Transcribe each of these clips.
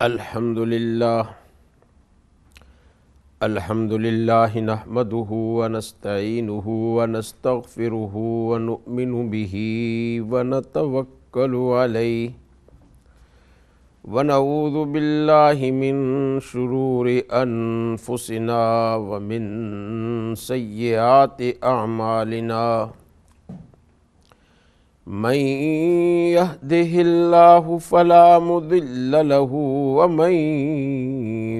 الحمد للہ نحمده ونستعینه ونستغفره ونؤمن به ونتوکل علیہ ونعوذ باللہ من شرور انفسنا ومن سیئات اعمالنا من يهده الله فلا مضل له ومن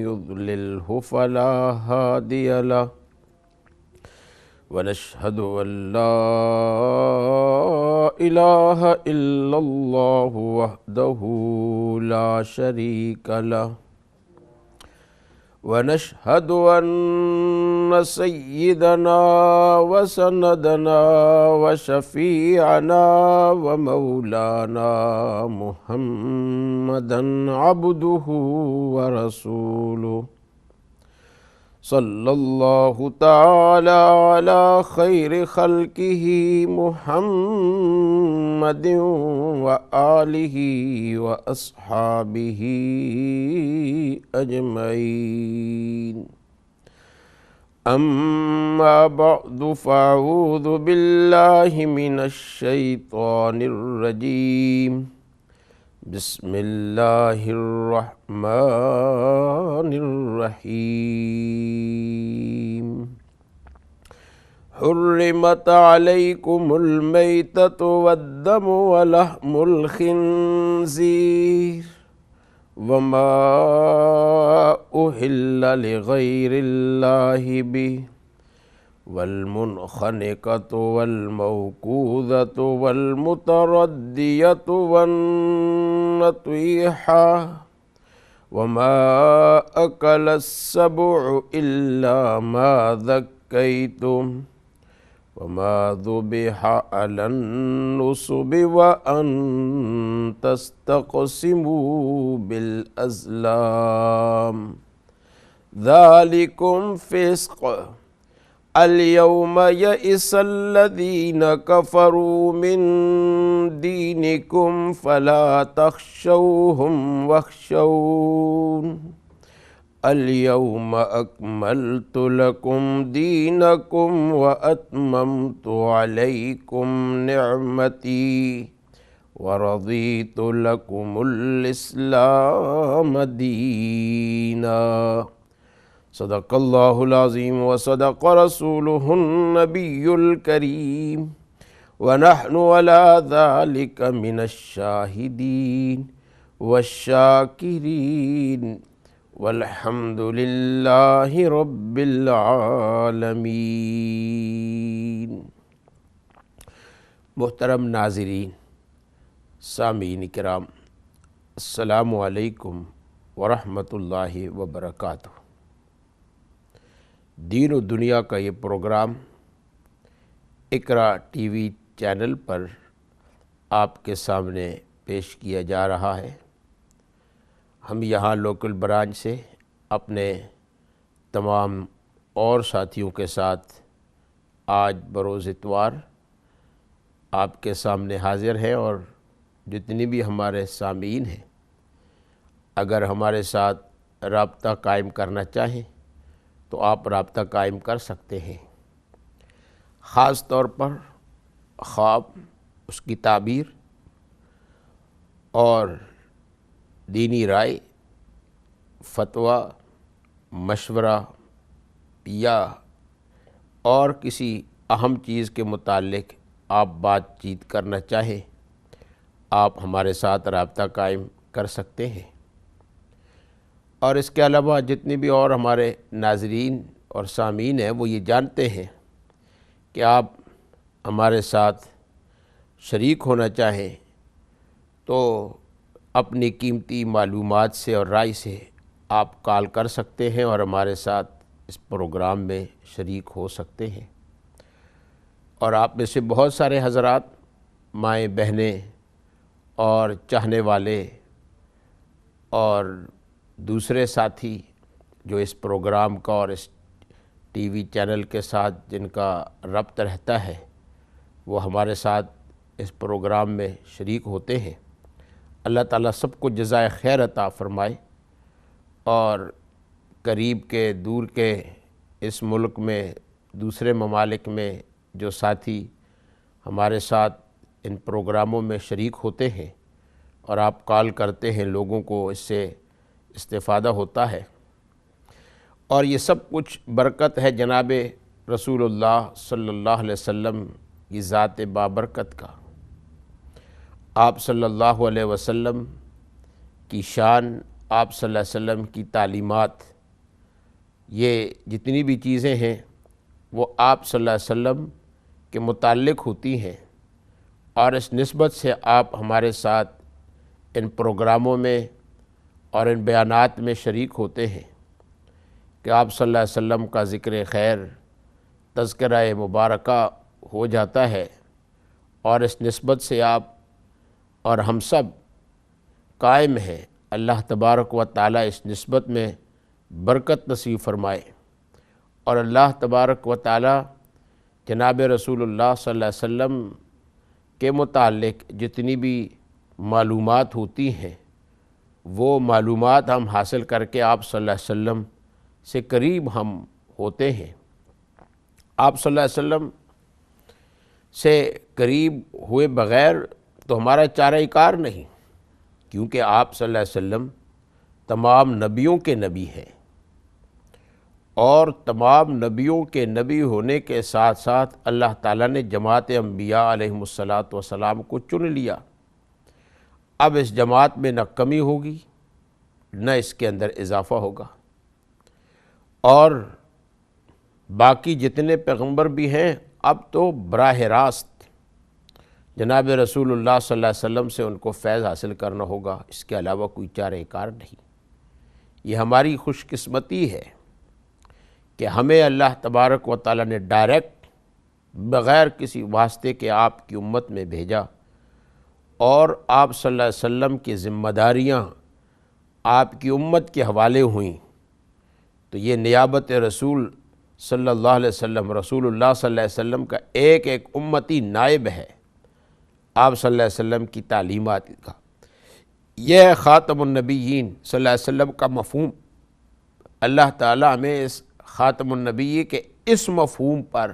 يضلله فلا هادي له ونشهد أن لا إله إلا الله وحده لا شريك له ونشهد أن سيدنا وسندنا وشفيعنا ومولانا محمدا عبده ورسوله صلى الله تعالى على خير خلقه محمد وآله وأصحابه أجمعين أما بعد فأعوذ بالله من الشيطان الرجيم بسم اللہ الرحمن الرحیم حرمت علیکم المیتۃ والدم ولحم الخنزیر وما أهل لغیر اللہ بہ والمنخنقة والموقوذة والمتردية والنطيحة وما أكل السبع إلا ما ذكيتم وما ذبح على النصب وأن تستقسموا بالأزلام ذلكم فسق اليوم يئس الذين كفروا من دينكم فلا تخشوهم واخشون اليوم أكملت لكم دينكم وأتممت عليكم نعمتي ورضيت لكم الإسلام دينا صدق اللہ العظیم وصدق رسولہ النبی الکریم ونحن على ذلك من الشاہدین والشاکرین والحمد للہ رب العالمین۔ محترم ناظرین، سامعین کرام، السلام علیکم ورحمۃ اللہ وبرکاتہ۔ دین و دنیا کا یہ پروگرام اقرا ٹی وی چینل پر آپ کے سامنے پیش کیا جا رہا ہے۔ ہم یہاں لوکل برانچ سے اپنے تمام اور ساتھیوں کے ساتھ آج بروز اتوار آپ کے سامنے حاضر ہیں، اور جتنی بھی ہمارے سامعین ہیں اگر ہمارے ساتھ رابطہ قائم کرنا چاہیں تو آپ رابطہ قائم کر سکتے ہیں۔ خاص طور پر خواب، اس کی تعبیر اور دینی رائے، فتویٰ، مشورہ یا اور کسی اہم چیز کے متعلق آپ بات چیت کرنا چاہیں، آپ ہمارے ساتھ رابطہ قائم کر سکتے ہیں۔ اور اس کے علاوہ جتنی بھی اور ہمارے ناظرین اور سامعین ہیں وہ یہ جانتے ہیں کہ آپ ہمارے ساتھ شریک ہونا چاہیں تو اپنی قیمتی معلومات سے اور رائے سے آپ کال کر سکتے ہیں اور ہمارے ساتھ اس پروگرام میں شریک ہو سکتے ہیں۔ اور آپ میں سے بہت سارے حضرات، مائیں بہنیں اور چاہنے والے اور دوسرے ساتھی جو اس پروگرام کا اور اس ٹی وی چینل کے ساتھ جن کا ربط رہتا ہے وہ ہمارے ساتھ اس پروگرام میں شریک ہوتے ہیں۔ اللہ تعالیٰ سب کو جزائے خیر عطا فرمائے اور قریب کے دور کے اس ملک میں دوسرے ممالک میں جو ساتھی ہمارے ساتھ ان پروگراموں میں شریک ہوتے ہیں اور آپ کال کرتے ہیں، لوگوں کو اس سے استفادہ ہوتا ہے، اور یہ سب کچھ برکت ہے جناب رسول اللہ صلی اللہ علیہ وسلم کی ذات بابرکت کا۔ آپ صلی اللہ علیہ وسلم کی شان، آپ صلی اللہ علیہ وسلم کی تعلیمات، یہ جتنی بھی چیزیں ہیں وہ آپ صلی اللہ علیہ وسلم کے متعلق ہوتی ہیں، اور اس نسبت سے آپ ہمارے ساتھ ان پروگراموں میں اور ان بیانات میں شریک ہوتے ہیں کہ آپ صلی اللہ علیہ وسلم کا ذکر خیر، تذکرہ مبارکہ ہو جاتا ہے، اور اس نسبت سے آپ اور ہم سب قائم ہیں۔ اللہ تبارک و تعالیٰ اس نسبت میں برکت نصیب فرمائے، اور اللہ تبارک و تعالیٰ جناب رسول اللہ صلی اللہ علیہ وسلم کے متعلق جتنی بھی معلومات ہوتی ہیں وہ معلومات ہم حاصل کر کے آپ صلی اللہ علیہ وسلم سے قریب ہم ہوتے ہیں۔ آپ صلی اللہ علیہ وسلم سے قریب ہوئے بغیر تو ہمارا چارہ کار نہیں، کیونکہ آپ صلی اللہ علیہ وسلم تمام نبیوں کے نبی ہیں، اور تمام نبیوں کے نبی ہونے کے ساتھ ساتھ اللہ تعالیٰ نے جماعت انبیاء علیہم السلام کو چن لیا۔ اب اس جماعت میں نہ کمی ہوگی نہ اس کے اندر اضافہ ہوگا، اور باقی جتنے پیغمبر بھی ہیں اب تو براہ راست جناب رسول اللہ صلی اللہ علیہ وسلم سے ان کو فیض حاصل کرنا ہوگا، اس کے علاوہ کوئی چارہ کار نہیں۔ یہ ہماری خوش قسمتی ہے کہ ہمیں اللہ تبارک و تعالیٰ نے ڈائریکٹ بغیر کسی واسطے کے آپ کی امت میں بھیجا، اور آپ صلی اللہ علیہ وسلم کی ذمہ داریاں آپ کی امت کے حوالے ہوئیں، تو یہ نیابت رسول صلی اللہ علیہ وسلم، رسول اللہ صلی اللہ علیہ وسلم کا ایک ایک امتی نائب ہے آپ صلی اللہ علیہ وسلم کی تعلیمات کا۔ یہ ہے خاتم النبیین صلی اللہ علیہ وسلم کا مفہوم۔ اللہ تعالیٰ ہمیں اس خاتم النبی کے اس مفہوم پر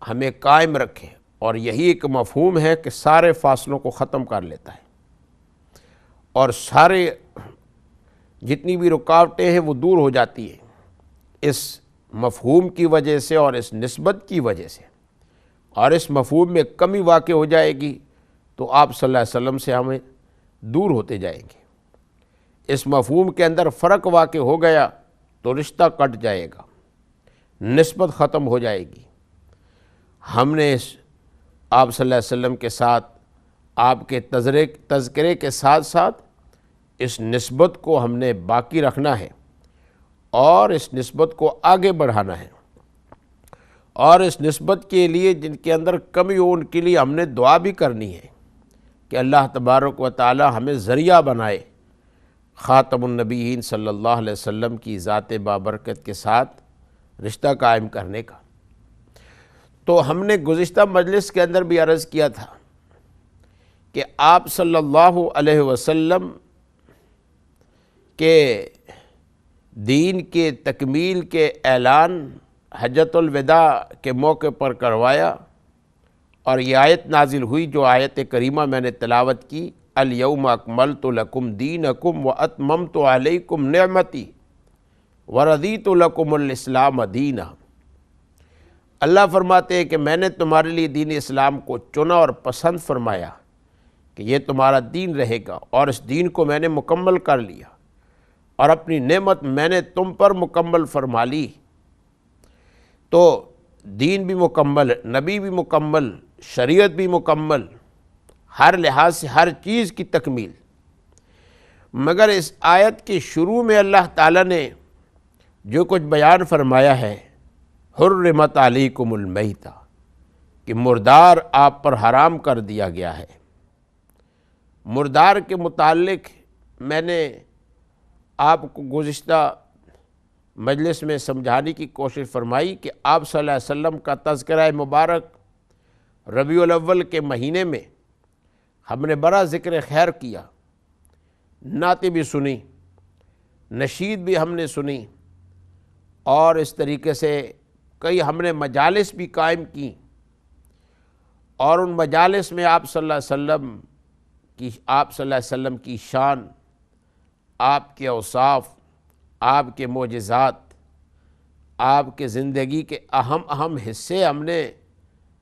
ہمیں قائم رکھے، اور یہی ایک مفہوم ہے کہ سارے فاصلوں کو ختم کر لیتا ہے، اور سارے جتنی بھی رکاوٹیں ہیں وہ دور ہو جاتی ہیں اس مفہوم کی وجہ سے اور اس نسبت کی وجہ سے، اور اس مفہوم میں کمی واقع ہو جائے گی تو آپ صلی اللہ علیہ وسلم سے ہمیں دور ہوتے جائیں گے۔ اس مفہوم کے اندر فرق واقع ہو گیا تو رشتہ کٹ جائے گا، نسبت ختم ہو جائے گی۔ ہم نے آپ صلی اللہ علیہ وسلم کے ساتھ آپ کے تذکرے کے ساتھ ساتھ اس نسبت کو ہم نے باقی رکھنا ہے، اور اس نسبت کو آگے بڑھانا ہے، اور اس نسبت کے لیے جن کے اندر کمی ہو ان کے لیے ہم نے دعا بھی کرنی ہے کہ اللہ تبارک و تعالی ہمیں ذریعہ بنائے خاتم النبیین صلی اللہ علیہ وسلم کی ذات بابرکت کے ساتھ رشتہ قائم کرنے کا۔ تو ہم نے گزشتہ مجلس کے اندر بھی عرض کیا تھا کہ آپ صلی اللہ علیہ وسلم کے دین کے تکمیل کے اعلان حجۃ الوداع کے موقع پر کروایا، اور یہ آیت نازل ہوئی جو آیت کریمہ میں نے تلاوت کی، الیوم اکملت لکم دینکم واتممت علیکم نعمتی ورضیت لکم الاسلام دینا۔ اللہ فرماتے ہیں کہ میں نے تمہارے لیے دین اسلام کو چنا اور پسند فرمایا کہ یہ تمہارا دین رہے گا، اور اس دین کو میں نے مکمل کر لیا، اور اپنی نعمت میں نے تم پر مکمل فرما لی۔ تو دین بھی مکمل، نبی بھی مکمل، شریعت بھی مکمل، ہر لحاظ سے ہر چیز کی تکمیل۔ مگر اس آیت کے شروع میں اللہ تعالیٰ نے جو کچھ بیان فرمایا ہے، حرمت علیکم المیتہ، کہ مردار آپ پر حرام کر دیا گیا ہے۔ مردار کے متعلق میں نے آپ کو گزشتہ مجلس میں سمجھانے کی کوشش فرمائی کہ آپ صلی اللہ علیہ وسلم کا تذکرہ مبارک ربیع الاول کے مہینے میں ہم نے بڑا ذکر خیر کیا، نعتیں بھی سنی، نشید بھی ہم نے سنی، اور اس طریقے سے کئی ہم نے مجالس بھی قائم کی، اور ان مجالس میں آپ صلی اللہ علیہ وسلم کی شان، آپ کے اوصاف، آپ کے معجزات، آپ کے زندگی کے اہم اہم حصے ہم نے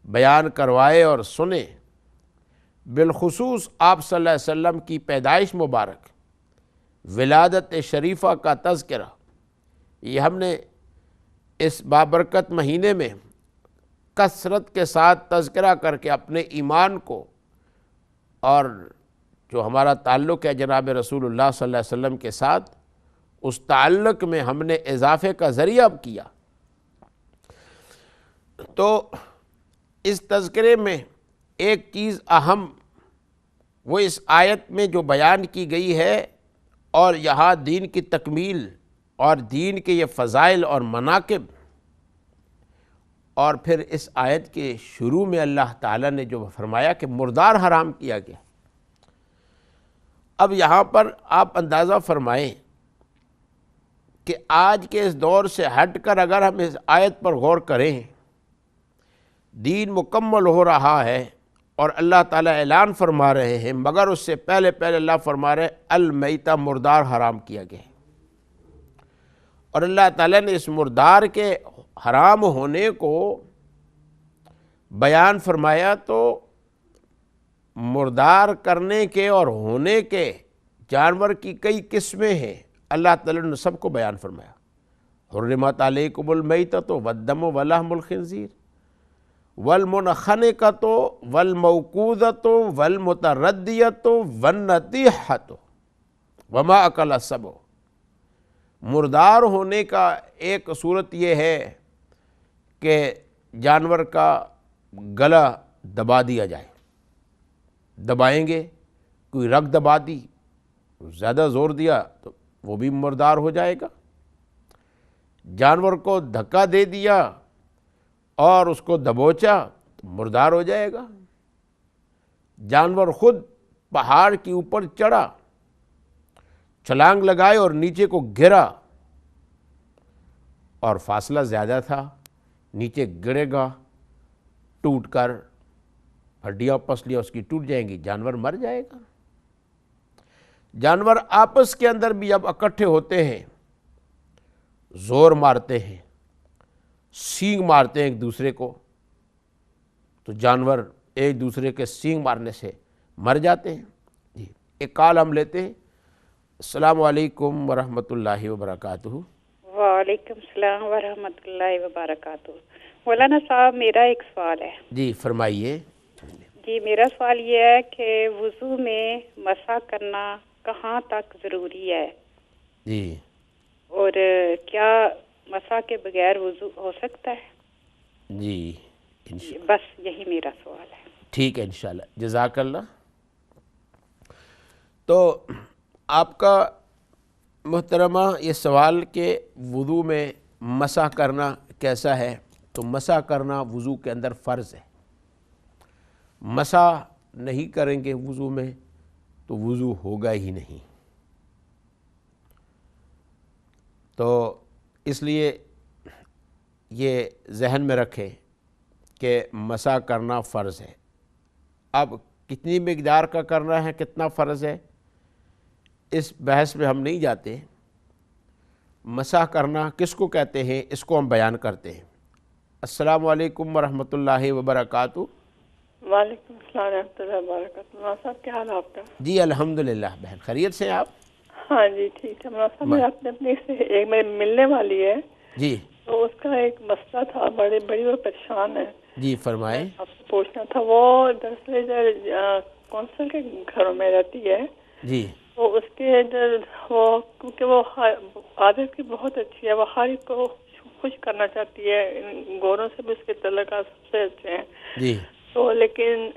بیان کروائے اور سنے۔ بالخصوص آپ صلی اللہ علیہ وسلم کی پیدائش مبارک، ولادت شریفہ کا تذکرہ، یہ ہم نے اس بابرکت مہینے میں کثرت کے ساتھ تذکرہ کر کے اپنے ایمان کو اور جو ہمارا تعلق ہے جناب رسول اللہ صلی اللہ علیہ وسلم کے ساتھ، اس تعلق میں ہم نے اضافے کا ذریعہ کیا۔ تو اس تذکرے میں ایک چیز اہم وہ اس آیت میں جو بیان کی گئی ہے، اور یہاں دین کی تکمیل اور دین کے یہ فضائل اور مناقب، اور پھر اس آیت کے شروع میں اللہ تعالیٰ نے جو فرمایا کہ مردار حرام کیا گیا۔ اب یہاں پر آپ اندازہ فرمائیں کہ آج کے اس دور سے ہٹ کر اگر ہم اس آیت پر غور کریں، دین مکمل ہو رہا ہے اور اللہ تعالیٰ اعلان فرما رہے ہیں، مگر اس سے پہلے اللہ فرما رہے ہیں المیتہ، مردار حرام کیا گیا ہے۔ اور اللہ تعالیٰ نے اس مردار کے حرام ہونے کو بیان فرمایا، تو مردار کرنے کے اور ہونے کے جانور کی کئی قسمیں ہیں، اللہ تعالیٰ نے سب کو بیان فرمایا۔ حرمت علیکم المیتۃ والدم ولحم الخنزیر والمنخنقۃ والموقوذۃ والمتردیۃ والنطیحۃ وما اکل السبع۔ مردار ہونے کا ایک صورت یہ ہے کہ جانور کا گلا دبا دیا جائے، دبائیں گے، کوئی رگ دبا دی، زیادہ زور دیا تو وہ بھی مردار ہو جائے گا۔ جانور کو دھکا دے دیا اور اس کو دبوچا تو مردار ہو جائے گا۔ جانور خود پہاڑ کے اوپر چڑھا، چھلانگ لگائے اور نیچے کو گرا، اور فاصلہ زیادہ تھا، نیچے گرے گا، ٹوٹ کر ہڈیاں پسلیاں اس کی ٹوٹ جائیں گی، جانور مر جائے گا۔ جانور آپس کے اندر بھی اب اکٹھے ہوتے ہیں، زور مارتے ہیں، سینگ مارتے ہیں ایک دوسرے کو، تو جانور ایک دوسرے کے سینگ مارنے سے مر جاتے ہیں۔ جی ایک کال ہم لیتے ہیں۔ السلام علیکم ورحمۃ اللہ وبرکاتہ۔ وعلیکم السلام ورحمۃ اللہ وبرکاتہ۔ مولانا صاحب میرا ایک سوال ہے۔ جی فرمائیے۔ جی میرا سوال یہ ہے کہ وضو میں مسح کرنا کہاں تک ضروری ہے؟ جی اور کیا مسح کے بغیر وضو ہو سکتا ہے؟ جی بس یہی میرا سوال ہے۔ ٹھیک ہے انشاءاللہ، جزاک اللہ۔ تو آپ کا محترمہ یہ سوال کہ وضو میں مسح کرنا کیسا ہے، تو مسح کرنا وضو کے اندر فرض ہے۔ مسح نہیں کریں گے وضو میں تو وضو ہوگا ہی نہیں۔ تو اس لیے یہ ذہن میں رکھیں کہ مسح کرنا فرض ہے۔ اب کتنی مقدار کا کرنا ہے، کتنا فرض ہے، اس بحث میں ہم نہیں جاتے۔ مسح کرنا کس کو کہتے ہیں اس کو ہم بیان کرتے ہیں۔ السلام علیکم ورحمۃ اللہ وبرکاتہ۔ وعلیکم السلام ورحمۃ اللہ وبرکاتہ۔ مولانا صاحب کیا حال ہے آپ کا؟ جی الحمدللہ بہن، خیریت سے ہیں آپ؟ ہاں جی ٹھیک ہے۔ مولانا صاحب میں اپنے سے ایک میرے ملنے والی ہے، جی تو اس کا ایک مسئلہ تھا، بڑی وہ پریشان ہے۔ جی فرمائیں۔ آپ سے پوچھنا تھا، وہ دراصل ادھر کونسل کے گھروں میں رہتی ہے، جی تو اس کے ادھر وہ کیونکہ وہ عادت کی بہت اچھی ہے، وہ ہر ایک کو خوش کرنا چاہتی ہے، گوروں سے بھی اس کے تعلقات سب سے اچھے ہیں۔ جی تو لیکن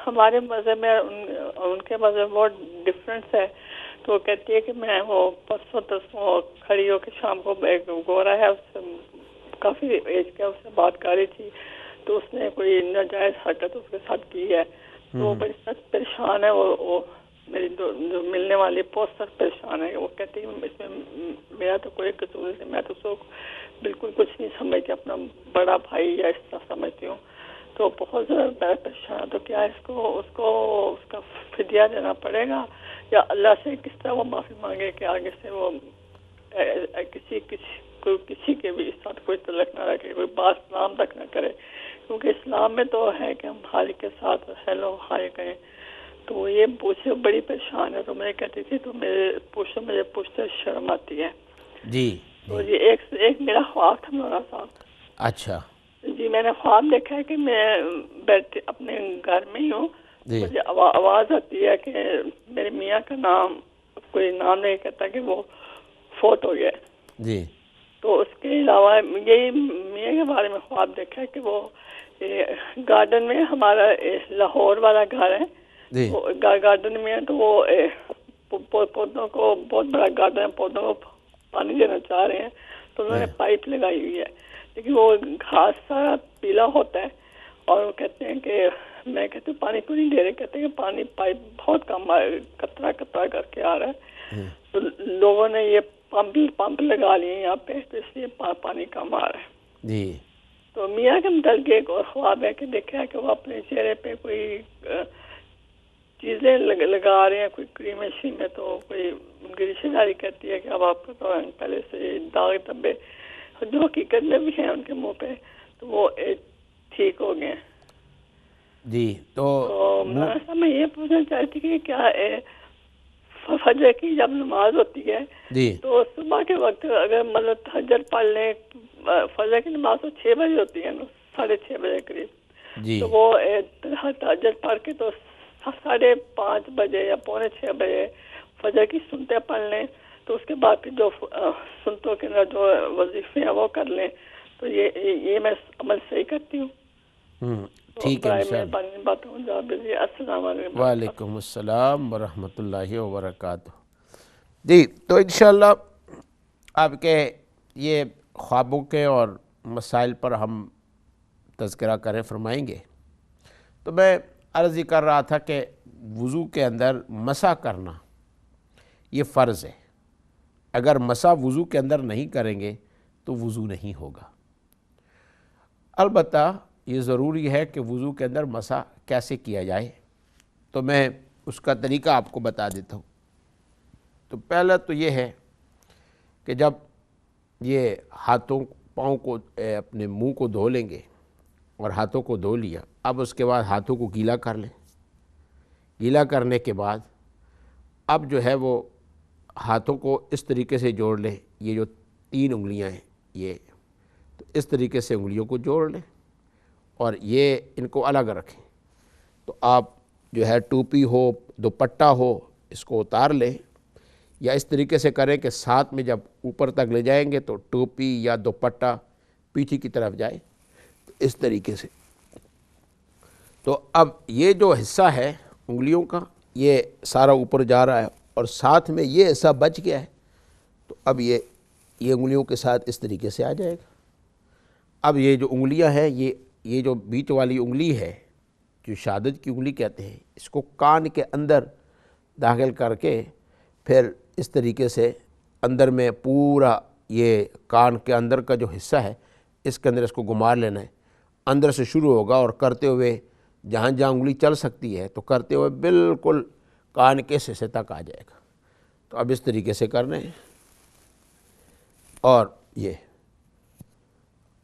ہمارے مذہب میں ان کے مذہب میں بہت ڈفرینس ہے، تو وہ کہتی ہے کہ میں وہ پرسوں کھڑی ہو کے شام کو ایک گورا ہے، اس سے کافی ایج کا، اس سے بات کر رہی تھی، تو اس نے کوئی ناجائز حرکت اس کے ساتھ کی ہے، تو وہ بڑی سخت پریشان ہے، وہ میری جو ملنے والی بہت سخت پریشان ہے. وہ کہتی ہے اس میں میرا تو کوئی قصور نہیں, میں تو اس کو بالکل کچھ نہیں سمجھتی, اپنا بڑا بھائی یا اس طرح سمجھتی ہوں. تو بہت زیادہ پریشان. تو کیا اس کا فدیہ دینا پڑے گا, یا اللہ سے کس طرح وہ معافی مانگے کہ آگے سے وہ کسی کے بھی ساتھ کوئی تعلق نہ رکھے, کوئی بات اسلام تک نہ کرے, کیونکہ اسلام میں تو ہے کہ ہم خالق کے ساتھ ہیلو ہائے کہیں. تو وہ یہ پوچھے بڑی پریشان ہے. تو میں کہتی تھی تو مجھے پوچھتے شرم آتی ہے. جی تو یہ ایک میرا خواب تھا مولانا صاحب. اچھا جی, میں نے خواب دیکھا ہے کہ میں بیٹھے اپنے گھر میں ہی ہوں, جی مجھے آواز آتی ہے کہ میرے میاں کا نام, کوئی نام نہیں کہتا کہ وہ فوت ہو گیا. جی تو اس کے علاوہ یہی میاں کے بارے میں خواب دیکھا ہے کہ وہ گارڈن میں, ہمارا لاہور والا گھر ہے, جی گارڈن میں ہے. تو وہ پودوں کو, بہت بڑا گارڈن ہے, پودوں کو پانی دینا چاہ رہے ہیں. تو انہوں نے پائپ لگائی ہوئی ہے, لیکن وہ گھاس سارا پیلا ہوتا ہے. اور وہ کہتے ہیں کہ میں کہتی ہوں پانی کیوں نہیں دے رہے, کہتے ہیں کہ پانی پائپ بہت کم قطرہ قطرہ کر کے آ رہا ہے. تو لوگوں نے یہ پمپ لگا لیے یہاں پہ, تو اس لیے پانی کم آ رہا ہے. جی تو میاں کے متعلق ایک اور خواب ہے کہ دیکھا ہے کہ وہ اپنے چہرے پہ کوئی چیزیں لگا رہے ہیں, کوئی کریم شیم میں. تو کوئی ان کی رشتے داری کہتی ہے کہ اب آپ کو تو پہلے سے داغ دھبے جو حقیقت میں بھی ہیں ان کے منہ پہ, تو وہ ٹھیک ہو گئے. جی تو میں یہ پوچھنا چاہتی کہ کیا فجر کی جب نماز ہوتی ہے جی تو صبح کے وقت اگر مطلب تہجد پڑھ لیں, فجر کی نماز تو 6 بجے ہوتی ہے نا, 6:30 بجے قریب. جی تو وہ تہجد پڑھ کے تو 5:30 بجے یا 5:45 بجے فجر کی سنتیں پڑھ لیں. تو اس کے بعد پھر جو سنتوں کے اندر جو وظیفے ہیں وہ کر لیں. تو یہ میں عمل صحیح کرتی ہوں. ٹھیک ہے انشاءاللہ. السلام علیکم. وعلیکم السلام ورحمۃ اللہ وبرکاتہ. جی تو انشاءاللہ آپ کے یہ خوابوں کے اور مسائل پر ہم تذکرہ کریں فرمائیں گے. تو میں عرض کر رہا تھا کہ وضو کے اندر مسح کرنا یہ فرض ہے. اگر مسح وضو کے اندر نہیں کریں گے تو وضو نہیں ہوگا. البتہ یہ ضروری ہے کہ وضو کے اندر مسح کیسے کیا جائے, تو میں اس کا طریقہ آپ کو بتا دیتا ہوں. تو پہلا تو یہ ہے کہ جب یہ ہاتھوں پاؤں کو اپنے منہ کو دھو لیں گے اور ہاتھوں کو دھو لیا, اب اس کے بعد ہاتھوں کو گیلا کر لیں. گیلا کرنے کے بعد اب جو ہے وہ ہاتھوں کو اس طریقے سے جوڑ لیں, یہ جو 3 انگلیاں ہیں یہ, تو اس طریقے سے انگلیوں کو جوڑ لیں اور یہ ان کو الگ رکھیں. تو آپ جو ہے ٹوپی ہو, دوپٹہ ہو, اس کو اتار لیں, یا اس طریقے سے کریں کہ ساتھ میں جب اوپر تک لے جائیں گے تو ٹوپی یا دوپٹہ پیٹھی کی طرف جائے, تو اس طریقے سے. تو اب یہ جو حصہ ہے انگلیوں کا یہ سارا اوپر جا رہا ہے اور ساتھ میں یہ حصہ بچ گیا ہے, تو اب یہ انگلیوں کے ساتھ اس طریقے سے آ جائے گا. اب یہ جو انگلیاں ہیں یہ جو بیچ والی انگلی ہے جو شہادت کی انگلی کہتے ہیں, اس کو کان کے اندر داخل کر کے پھر اس طریقے سے اندر میں پورا یہ کان کے اندر کا جو حصہ ہے اس کے اندر اس کو گھما لینا ہے. اندر سے شروع ہوگا اور کرتے ہوئے جہاں جہاں انگلی چل سکتی ہے تو کرتے ہوئے بالکل کان کے حصے تک آ جائے گا. تو اب اس طریقے سے کرنا ہے. اور یہ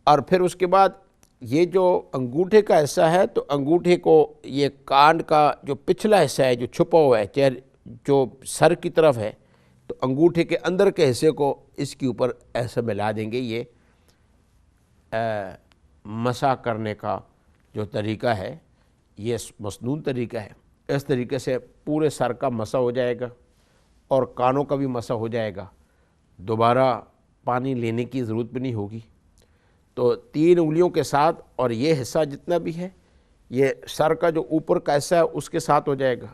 اور پھر اس کے بعد یہ جو انگوٹھے کا حصہ ہے تو انگوٹھے کو یہ کان کا جو پچھلا حصہ ہے جو چھپا ہوا ہے جو سر کی طرف ہے, تو انگوٹھے کے اندر کے حصے کو اس کے اوپر ایسا ملا دیں گے. یہ مسح کرنے کا جو طریقہ ہے یہ مسنون طریقہ ہے. اس طریقے سے پورے سر کا مسح ہو جائے گا اور کانوں کا بھی مسح ہو جائے گا. دوبارہ پانی لینے کی ضرورت بھی نہیں ہوگی. تو 3 انگلیوں کے ساتھ اور یہ حصہ جتنا بھی ہے یہ سر کا جو اوپر کا حصہ ہے اس کے ساتھ ہو جائے گا,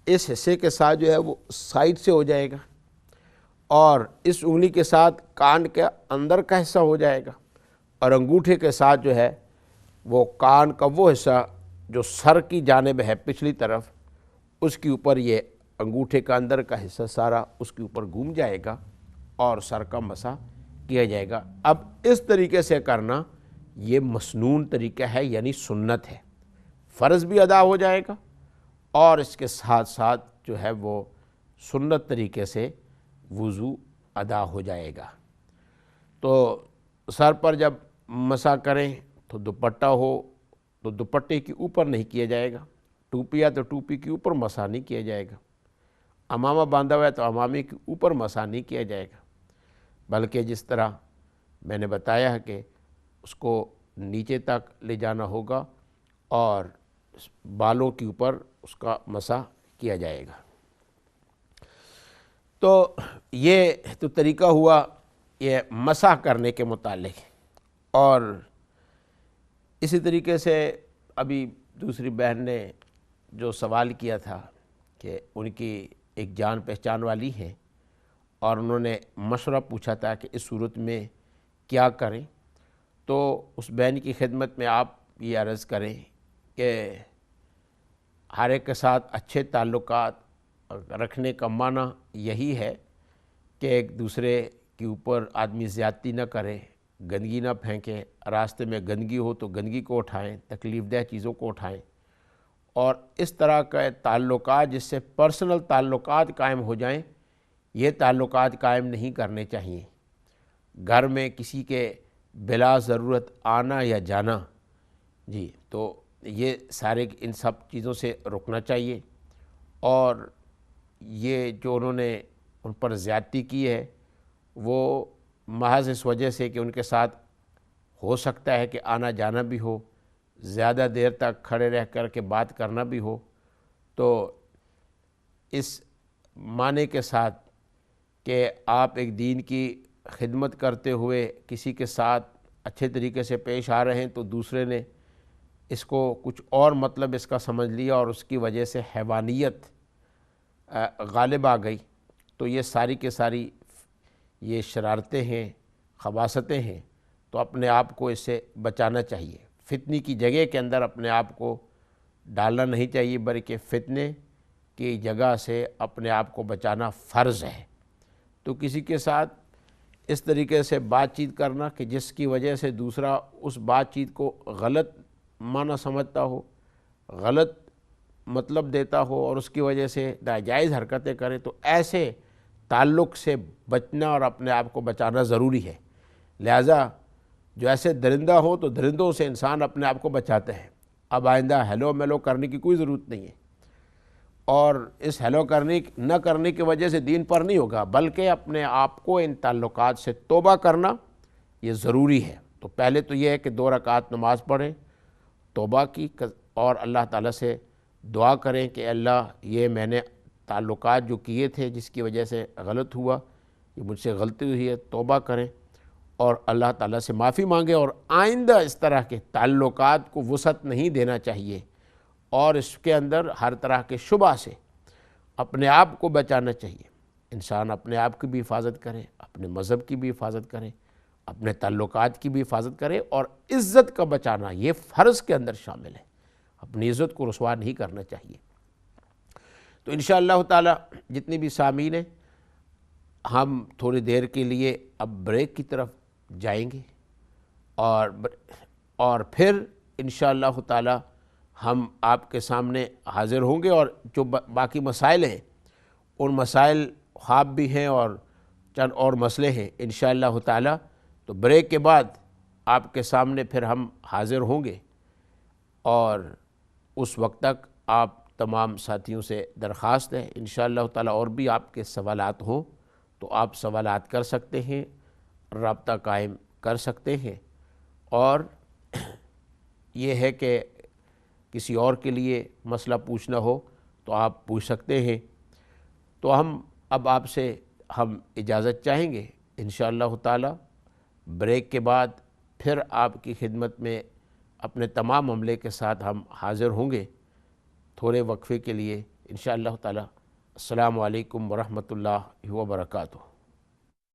اس حصے کے ساتھ جو ہے وہ سائڈ سے ہو جائے گا, اور اس انگلی کے ساتھ کان کے اندر کا حصہ ہو جائے گا, اور انگوٹھے کے ساتھ جو ہے وہ کان کا وہ حصہ جو سر کی جانب ہے پچھلی طرف اس کے اوپر یہ انگوٹھے کا اندر کا حصہ سارا اس کے اوپر گھوم جائے گا اور سر کا مسح کیا جائے گا۔ اب اس طریقے سے کرنا یہ مسنون طریقہ ہے، یعنی سنت ہے، فرض بھی ادا ہو جائے گا اور اس کے ساتھ ساتھ جو ہے وہ سنت طریقے سے وضو ادا ہو جائے گا۔ تو سر پر جب مسح کریں تو دوپٹہ ہو تو دوپٹے کے اوپر نہیں کیا جائے گا، ٹوپی ہے تو ٹوپی کے اوپر مسح نہیں کیا جائے گا، امامہ باندھا ہوا ہے تو امامے کے اوپر مسح نہیں کیا جائے گا، بلکہ جس طرح میں نے بتایا ہے کہ اس کو نیچے تک لے جانا ہوگا اور بالوں کے اوپر اس کا مسح کیا جائے گا۔ تو یہ تو طریقہ ہوا یہ مسح کرنے کے متعلق، اور اسی طریقے سے ابھی دوسری بہن نے جو سوال کیا تھا کہ ان کی ایک جان پہچان والی ہے اور انہوں نے مشورہ پوچھا تھا کہ اس صورت میں کیا کریں، تو اس بہن کی خدمت میں آپ یہ عرض کریں کہ ہر ایک کے ساتھ اچھے تعلقات رکھنے کا معنی یہی ہے کہ ایک دوسرے کے اوپر آدمی زیادتی نہ کرے، گندگی نہ پھینکے، راستے میں گندگی ہو تو گندگی کو اٹھائیں، تکلیف دہ چیزوں کو اٹھائیں، اور اس طرح کا تعلقات جس سے پرسنل تعلقات قائم ہو جائیں، یہ تعلقات قائم نہیں کرنے چاہیے۔ گھر میں کسی کے بلا ضرورت آنا یا جانا، جی تو یہ سارے ان سب چیزوں سے رکنا چاہیے، اور یہ جو انہوں نے ان پر زیادتی کی ہے وہ محض اس وجہ سے کہ ان کے ساتھ ہو سکتا ہے کہ آنا جانا بھی ہو، زیادہ دیر تک کھڑے رہ کر کے بات کرنا بھی ہو، تو اس معنی کے ساتھ کہ آپ ایک دین کی خدمت کرتے ہوئے کسی کے ساتھ اچھے طریقے سے پیش آ رہے ہیں تو دوسرے نے اس کو کچھ اور مطلب اس کا سمجھ لیا اور اس کی وجہ سے حیوانیت غالب آ گئی، تو یہ ساری کے ساری یہ شرارتیں ہیں، خباثتیں ہیں، تو اپنے آپ کو اس سے بچانا چاہیے۔ فتنی کی جگہ کے اندر اپنے آپ کو ڈالنا نہیں چاہیے، بلکہ فتنے کی جگہ سے اپنے آپ کو بچانا فرض ہے۔ تو کسی کے ساتھ اس طریقے سے بات چیت کرنا کہ جس کی وجہ سے دوسرا اس بات چیت کو غلط معنی سمجھتا ہو، غلط مطلب دیتا ہو اور اس کی وجہ سے ناجائز حرکتیں کرے، تو ایسے تعلق سے بچنا اور اپنے آپ کو بچانا ضروری ہے۔ لہٰذا جو ایسے درندہ ہو تو درندوں سے انسان اپنے آپ کو بچاتا ہے۔ اب آئندہ ہیلو میلو کرنے کی کوئی ضرورت نہیں ہے، اور اس ہیلو نہ کرنے کی وجہ سے دین پر نہیں ہوگا، بلکہ اپنے آپ کو ان تعلقات سے توبہ کرنا یہ ضروری ہے۔ تو پہلے تو یہ ہے کہ 2 رکعت نماز پڑھیں، توبہ کی، اور اللہ تعالیٰ سے دعا کریں کہ اللہ یہ میں نے تعلقات جو کیے تھے جس کی وجہ سے غلط ہوا، یہ مجھ سے غلطی ہوئی ہے، توبہ کریں اور اللہ تعالیٰ سے معافی مانگیں، اور آئندہ اس طرح کے تعلقات کو وسعت نہیں دینا چاہیے، اور اس کے اندر ہر طرح کے شبہ سے اپنے آپ کو بچانا چاہیے۔ انسان اپنے آپ کی بھی حفاظت کرے، اپنے مذہب کی بھی حفاظت کرے، اپنے تعلقات کی بھی حفاظت کرے، اور عزت کا بچانا یہ فرض کے اندر شامل ہے، اپنی عزت کو رسوا نہیں کرنا چاہیے۔ تو انشاءاللہ تعالی جتنی بھی سامعین ہیں، ہم تھوڑی دیر کے لیے اب بریک کی طرف جائیں گے، اور پھر انشاءاللہ تعالی ہم آپ کے سامنے حاضر ہوں گے، اور جو باقی مسائل ہیں ان مسائل خواب بھی ہیں اور چند اور مسئلے ہیں انشاءاللہ تعالی، تو بریک کے بعد آپ کے سامنے پھر ہم حاضر ہوں گے، اور اس وقت تک آپ تمام ساتھیوں سے درخواست ہے انشاءاللہ تعالی اور بھی آپ کے سوالات ہوں تو آپ سوالات کر سکتے ہیں، رابطہ قائم کر سکتے ہیں، اور یہ ہے کہ کسی اور کے لیے مسئلہ پوچھنا ہو تو آپ پوچھ سکتے ہیں۔ تو اب آپ سے ہم اجازت چاہیں گے انشاءاللہ تعالی، بریک کے بعد پھر آپ کی خدمت میں اپنے تمام عملے کے ساتھ ہم حاضر ہوں گے تھوڑے وقفے کے لیے انشاءاللہ تعالی۔ السلام علیکم ورحمۃ اللہ وبرکاتہ۔